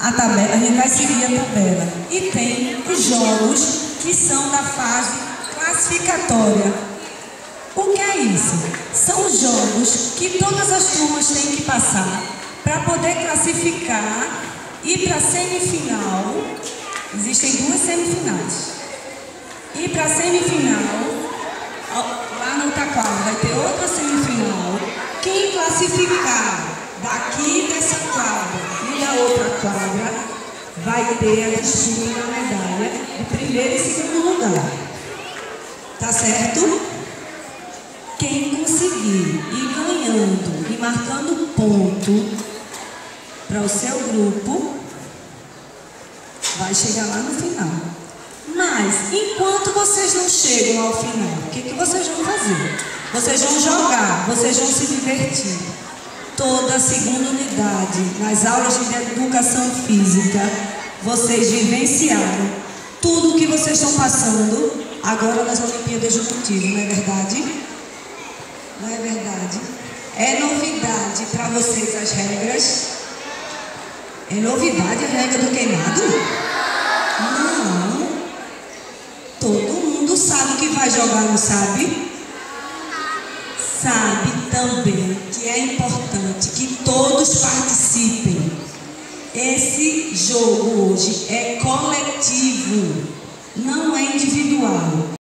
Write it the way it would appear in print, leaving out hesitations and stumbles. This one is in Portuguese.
a tabela, a gente vai seguir a tabela. E tem os jogos que são da fase classificatória. O que é isso? São jogos que todas as turmas têm que passar para poder classificar e para a semifinal. Existem 2 semifinais. E para a semifinal, lá no Taquara vai ter outra semifinal. Quem classificar daqui dessa quadra e da outra quadra vai ter a disputa da medalha de primeiro e segundo lugar. Tá certo? Quem conseguir ir ganhando e marcando ponto para o seu grupo vai chegar lá no final. Mas, enquanto vocês não chegam ao final, o que vocês vão fazer? Vocês vão jogar, vocês vão se divertir. Toda a segunda unidade, nas aulas de educação física, vocês vivenciaram tudo o que vocês estão passando agora nas Olimpíadas Juventude, não é verdade? Não é verdade? É novidade para vocês as regras? É novidade a regra do queimado? Não. Todo mundo sabe que vai jogar, não sabe? Sabe também que é importante que todos participem. Esse jogo hoje é coletivo, não é individual.